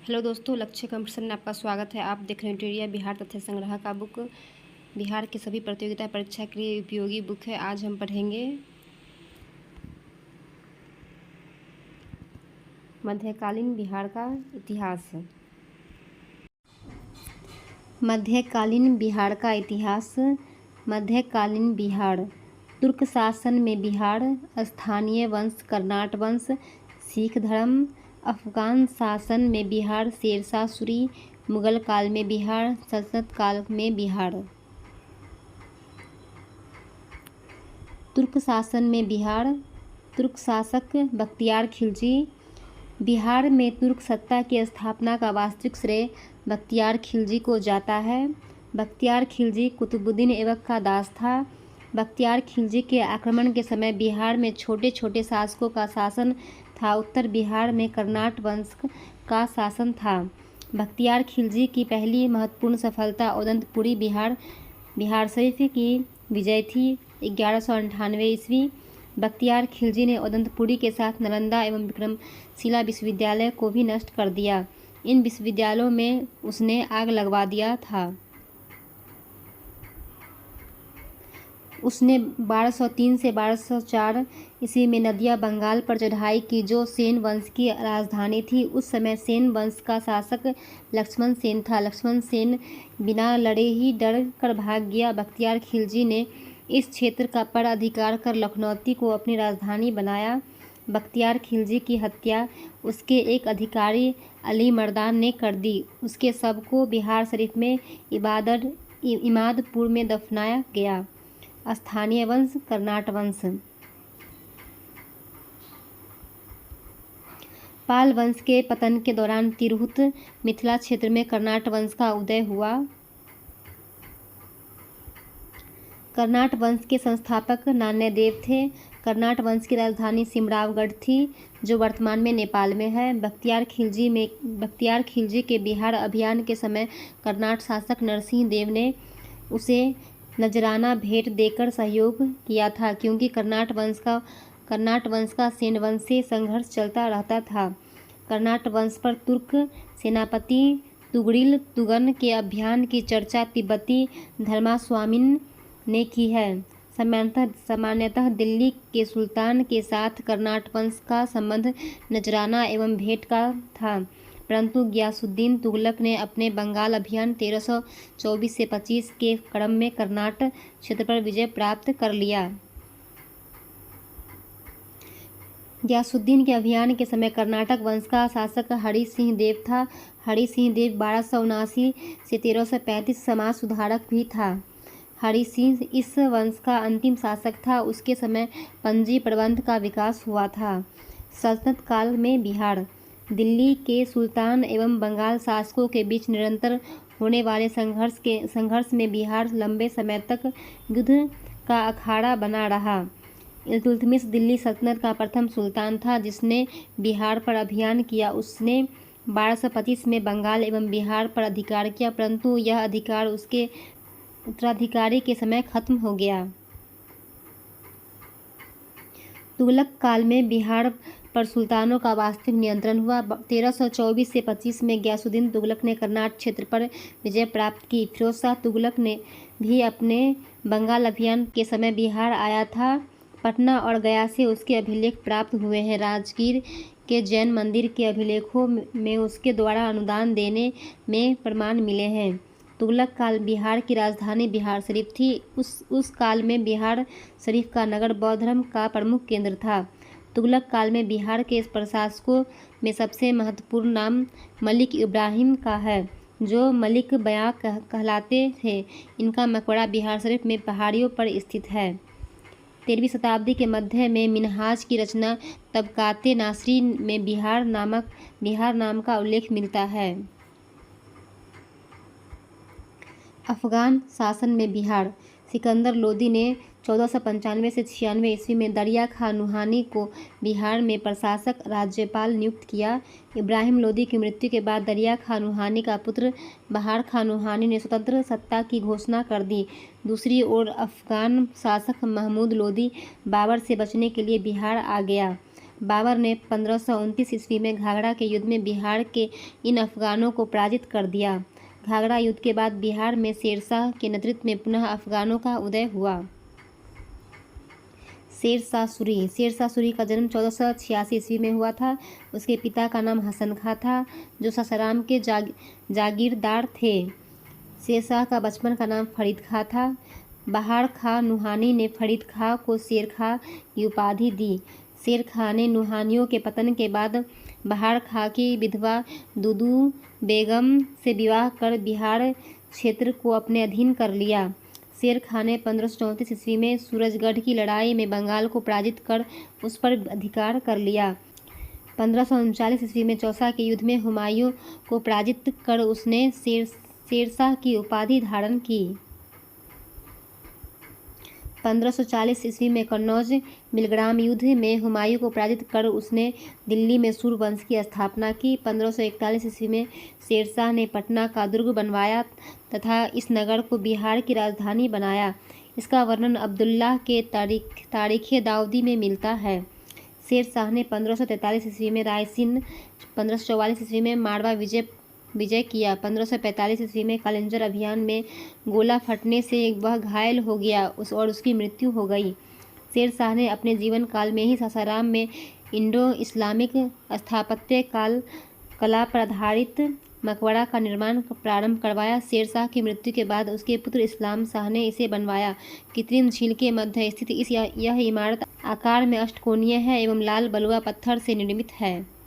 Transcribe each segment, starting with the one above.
Hello दोस्तों, लक्ष्य competition में आपका स्वागत है। आप देख रहे हैं ट्यूटोरियल बिहार तथ्य संग्रह का बुक बिहार की सभी प्रतियोगिता परीक्षा के लिए उपयोगी बुक है। आज हम पढ़ेंगे मध्यकालीन बिहार का इतिहास। मध्यकालीन बिहार का इतिहास। मध्यकालीन बिहार। तुर्क शासन में बिहार, स्थानीय वंश कर्नाट वंश, सिख धर्म। अफगान शासन में बिहार, शेरशाह सूरी। मुगल काल में बिहार, सल्तनत काल में बिहार। तुर्क शासन में बिहार। तुर्क शासक बख्तियार खिलजी। बिहार में तुर्क सत्ता की स्थापना का वास्तविक श्रेय बख्तियार खिलजी को जाता है। बख्तियार खिलजी कुतुबुद्दीन ऐबक का दास था। बख्तियार खिलजी के आक्रमण के समय बिहार में छोटे छोटे शासकों का शासन था। उत्तर बिहार में कर्नाट वंश का शासन था। बख्तियार खिलजी की पहली महत्वपूर्ण सफलता औदंतपुरी बिहार शरीफ की विजय थी। 1198 ईस्वी। बख्तियार खिलजी ने औदंतपुरी के साथ नालंदा एवं विक्रमशिला विश्वविद्यालय को भी नष्ट कर दिया। इन विश्वविद्यालयों में उसने आग लगवा दिया था। उसने 1203 से 1204 ईस्वी में नदिया बंगाल पर चढ़ाई की, जो सेन वंश की राजधानी थी। उस समय सेन वंश का शासक लक्ष्मण सेन था। लक्ष्मण सेन बिना लड़े ही डर कर भाग गया। बख्तियार खिलजी ने इस क्षेत्र पर अधिकार कर लखनौती को अपनी राजधानी बनाया। बख्तियार खिलजी की हत्या उसके एक अधिकारी अली मर्दान ने कर दी। उसके शव को बिहार शरीफ में इमादपुर में दफनाया गया। स्थानीय वंश कर्नाट वंश। पाल वंश के पतन के दौरान तिरहुत मिथिला क्षेत्र में कर्नाट वंश का उदय हुआ। कर्नाट वंश के संस्थापक नान्यदेव थे। कर्नाट वंश की राजधानी सिमरावगढ़ थी, जो वर्तमान में नेपाल में है। बख्तियार खिलजी के बिहार अभियान के समय कर्नाट शासक नरसिंह देव ने उसे नजराना भेंट देकर सहयोग किया था, क्योंकि कर्नाट वंश का सेन वंश से संघर्ष चलता रहता था। कर्नाट वंश पर तुर्क सेनापति तुगरिल तुगन के अभियान की चर्चा तिब्बती धर्मास्वामिन ने की है। सामान्यतः दिल्ली के सुल्तान के साथ कर्नाट वंश का संबंध नजराना एवं भेंट का था, परंतु गियासुद्दीन तुगलक ने अपने बंगाल अभियान 1324 से 25 के क्रम में कर्नाट क्षेत्र पर विजय प्राप्त कर लिया। गियासुद्दीन के अभियान के समय कर्नाटक वंश का शासक हरि सिंह देव था। हरि सिंह देव 1279 से 1335 समाज सुधारक भी था। हरि सिंह इस वंश का अंतिम शासक था। उसके समय पंजी प्रबंध का विकास हुआ था। सल्तनत काल में बिहार। दिल्ली के सुल्तान एवं बंगाल शासकों के बीच निरंतर होने वाले संघर्ष में बिहार लंबे समय तक युद्ध का अखाड़ा बना रहा। इल्तुतमिश दिल्ली सल्तनत का प्रथम सुल्तान था जिसने बिहार पर अभियान किया। उसने 1225 में बंगाल एवं बिहार पर अधिकार किया, परंतु यह अधिकार उसके उत्तराधिकारी के समय खत्म हो गया। तुगलक काल में बिहार पर सुल्तानों का वास्तविक नियंत्रण हुआ। 1324 से 25 में गियासुद्दीन तुगलक ने कर्नाट क्षेत्र पर विजय प्राप्त की। फिरोज शाह तुगलक ने भी अपने बंगाल अभियान के समय बिहार आया था। पटना और गया से उसके अभिलेख प्राप्त हुए हैं। राजगीर के जैन मंदिर के अभिलेखों में उसके द्वारा अनुदान देने में प्रमाण मिले हैं। तुगलक काल बिहार की राजधानी बिहार शरीफ थी। उस काल में बिहार शरीफ का नगर बौद्ध धर्म का प्रमुख केंद्र था। तुगलक काल में बिहार के प्रशासकों में सबसे महत्वपूर्ण नाम मलिक इब्राहिम का है, जो मलिक बयां कहलाते थे। इनका मकबरा बिहार शरीफ में पहाड़ियों पर स्थित है। 13वीं शताब्दी के मध्य में मिनहाज की रचना तबकाते नासरी में बिहार नाम का उल्लेख मिलता है। अफगान शासन में बिहार। सिकंदर लोदी ने 1495 से 96 ईस्वी में दरिया खां नुहानी को बिहार में प्रशासक राज्यपाल नियुक्त किया। इब्राहिम लोदी की मृत्यु के बाद दरिया खां नुहानी का पुत्र बहार खां नुहानी ने स्वतंत्र सत्ता की घोषणा कर दी। दूसरी ओर अफगान शासक महमूद लोदी बाबर से बचने के लिए बिहार आ गया। बाबर ने 1529 ईस्वी में घाघरा के युद्ध में बिहार के इन अफगानों को पराजित कर दिया। घाघरा युद्ध के बाद बिहार में शेरशाह के नेतृत्व में पुनः अफगानों का उदय हुआ। शेरशाह सूरी का जन्म 1486 ईस्वी में हुआ था। उसके पिता का नाम हसन खां था, जो सासाराम के जागीरदार थे। शेरशाह का बचपन का नाम फरीद खां था। बहार खां नुहानी ने फरीद खां को शेर खां की उपाधि दी। शेर खां ने नुहानियों के पतन के बाद बहार खां की विधवा दुदू बेगम से विवाह कर बिहार क्षेत्र को अपने अधीन कर लिया। शेर खां ने 1534 ईस्वी में सूरजगढ़ की लड़ाई में बंगाल को पराजित कर उस पर अधिकार कर लिया। 1539 ईस्वी में चौसा के युद्ध में हुमायूं को पराजित कर उसने शेरशाह की उपाधि धारण की। 1540 ईस्वी में कन्नौज मिलग्राम युद्ध में हुमायूं को पराजित कर उसने दिल्ली में सूर वंश की स्थापना की। 1541 ईस्वी में शेरशाह ने पटना का दुर्ग बनवाया तथा इस नगर को बिहार की राजधानी बनाया। इसका वर्णन अब्दुल्लाह के तारीख़ दाऊदी में मिलता है। शेरशाह ने 1543 ईस्वी में रायसीन, 1544 ईस्वी में मारवा विजय किया। 1545 ईस्वी में कालिंजर अभियान में गोला फटने से वह घायल हो गया और उसकी मृत्यु हो गई। शेरशाह ने अपने जीवन काल में ही सासाराम में इंडो इस्लामिक स्थापत्य कला पर आधारित मकबरा का निर्माण प्रारंभ करवाया। शेरशाह की मृत्यु के बाद उसके पुत्र इस्लाम शाह ने इसे बनवाया। कृत्रिम झील के मध्य स्थित यह इमारत आकार में अष्टकोणीय है एवं लाल बलुआ पत्थर से निर्मित है।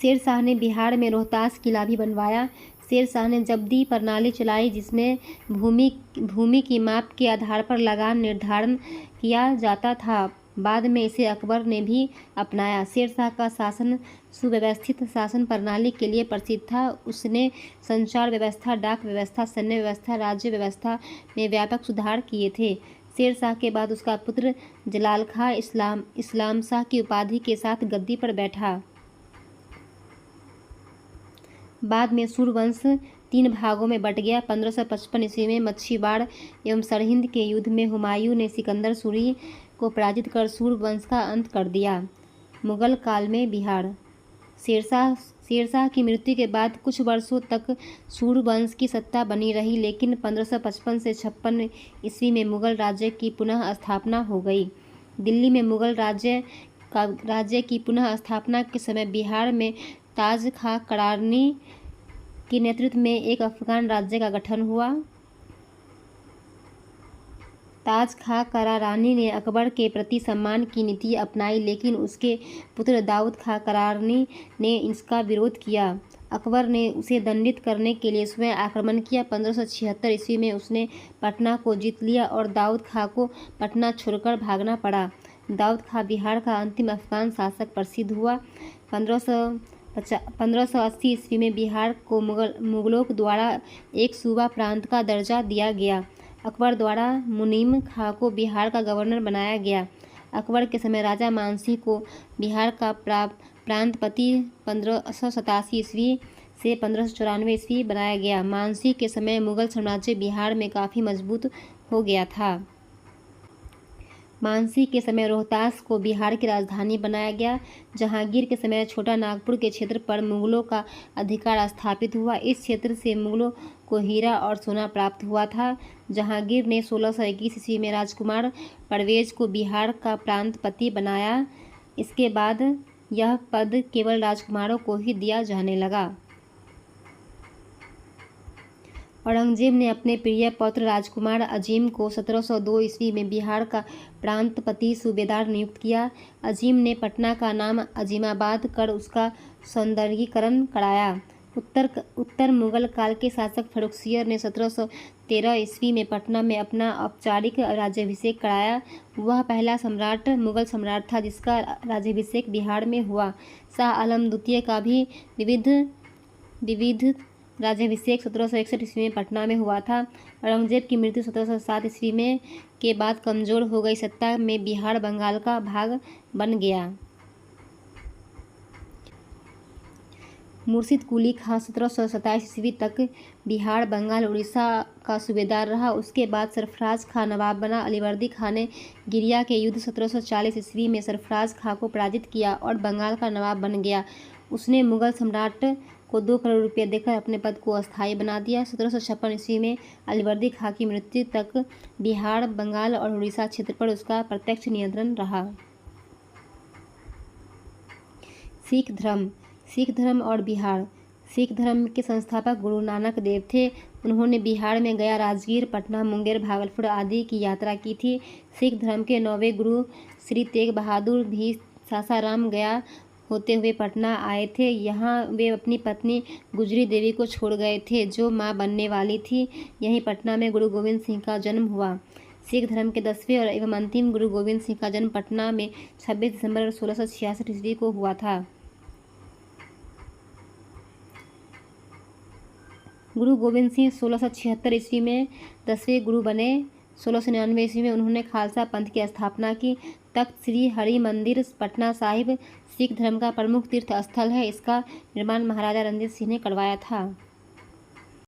शेरशाह ने बिहार में रोहतास किला भी बनवाया। शेरशाह ने जब्दी प्रणाली चलाई, जिसमें भूमि की माप के आधार पर लगान निर्धारण किया जाता था। बाद में इसे अकबर ने भी अपनाया। शेरशाह का शासन सुव्यवस्थित शासन प्रणाली के लिए प्रसिद्ध था। उसने संचार व्यवस्था, डाक व्यवस्था, सैन्य व्यवस्था, राज्य व्यवस्था में व्यापक सुधार किए थे। शेरशाह के बाद उसका पुत्र जलाल खां इस्लाम शाह की उपाधि के साथ गद्दी पर बैठा। बाद में सूरवंश 3 भागों में बट गया। 1555 ईस्वी में मच्छीवाड़ एवं सरहिंद के युद्ध में हुमायूं ने सिकंदर सूरी को पराजित कर सूरवंश का अंत कर दिया। मुगल काल में बिहार। शेरशाह की मृत्यु के बाद कुछ वर्षों तक सूरवंश की सत्ता बनी रही, लेकिन 1555 से 56 ईस्वी में मुगल राज्य की पुनः स्थापना हो गई। दिल्ली में मुगल राज्य की पुनः स्थापना के समय बिहार में ताज खां करारनी के नेतृत्व में एक अफगान राज्य का गठन हुआ। ताज खां करारानी ने अकबर के प्रति सम्मान की नीति अपनाई, लेकिन उसके पुत्र दाऊद खां करारनी ने इसका विरोध किया। अकबर ने उसे दंडित करने के लिए स्वयं आक्रमण किया। 1576 ईस्वी में उसने पटना को जीत लिया और दाऊद खां को पटना छोड़कर भागना पड़ा। दाऊद खां बिहार का अंतिम अफगान शासक प्रसिद्ध हुआ। 1580 ईस्वी में बिहार को मुगलों द्वारा एक सूबा प्रांत का दर्जा दिया गया। अकबर द्वारा मुनीम खां को बिहार का गवर्नर बनाया गया। अकबर के समय राजा मानसिंह को बिहार का प्रांतपति 1587 ईस्वी से 1594 ईस्वी बनाया गया। मानसिंह के समय मुगल साम्राज्य बिहार में काफ़ी मजबूत हो गया था। मानसिंह के समय रोहतास को बिहार की राजधानी बनाया गया। जहांगीर के समय छोटा नागपुर के क्षेत्र पर मुगलों का अधिकार स्थापित हुआ। इस क्षेत्र से मुगलों को हीरा और सोना प्राप्त हुआ था। जहांगीर ने 1621 ईस्वी में राजकुमार परवेज को बिहार का प्रांतपति बनाया। इसके बाद यह पद केवल राजकुमारों को ही दिया जाने लगा। औरंगजेब ने अपने प्रिय पौत्र राजकुमार अजीम को 1702 ईस्वी में बिहार का प्रांतपति सूबेदार नियुक्त किया। अजीम ने पटना का नाम अजीमाबाद कर उसका सौंदर्यीकरण कराया। उत्तर मुगल काल के शासक फर्रुखसियर ने 1713 ईस्वी में पटना में अपना औपचारिक राज्याभिषेक कराया। वह पहला मुगल सम्राट था जिसका राज्याभिषेक बिहार में हुआ। शाह आलम द्वितीय का भी विविध राज्याभिषेक 1761 ईस्वी में पटना में हुआ था। औरंगजेब की मृत्यु 1707 ईस्वी में के बाद कमज़ोर हो गई सत्ता में बिहार बंगाल का भाग बन गया। मुर्शिद कुली खां 1727 ईस्वी तक बिहार, बंगाल, उड़ीसा का सूबेदार रहा। उसके बाद सरफराज खां नवाब बना। अलीवर्दी खां ने गिरिया के युद्ध 1740 ईस्वी में सरफराज खां को पराजित किया और बंगाल का नवाब बन गया। उसने मुगल सम्राट को 2 करोड़ रुपये देकर अपने पद को अस्थायी बना दिया। 1756 ईस्वी में अलीवर्दी खां की मृत्यु तक बिहार, बंगाल और उड़ीसा क्षेत्र पर उसका प्रत्यक्ष नियंत्रण रहा। सिख धर्म और बिहार। सिख धर्म के संस्थापक गुरु नानक देव थे। उन्होंने बिहार में गया, राजगीर, पटना, मुंगेर, भागलपुर आदि की यात्रा की थी। सिख धर्म के 9वें गुरु श्री तेग बहादुर भी सासाराम गया होते हुए पटना आए थे। यहाँ वे अपनी पत्नी गुजरी देवी को छोड़ गए थे, जो मां बनने वाली थी। यहीं पटना में गुरु गोविंद सिंह का जन्म हुआ। सिख धर्म के 10वें और एवं अंतिम गुरु गोविंद सिंह का जन्म पटना में 26 दिसंबर 1666 ईस्वी को हुआ था। गुरु गोविंद सिंह 1676 ईस्वी में 10वें गुरु बने। 1699 ईस्वी में उन्होंने खालसा पंथ की स्थापना की। तख्त श्री हरि मंदिर पटना साहिब सिख धर्म का प्रमुख तीर्थ स्थल है। इसका निर्माण महाराजा रणजीत सिंह ने करवाया था।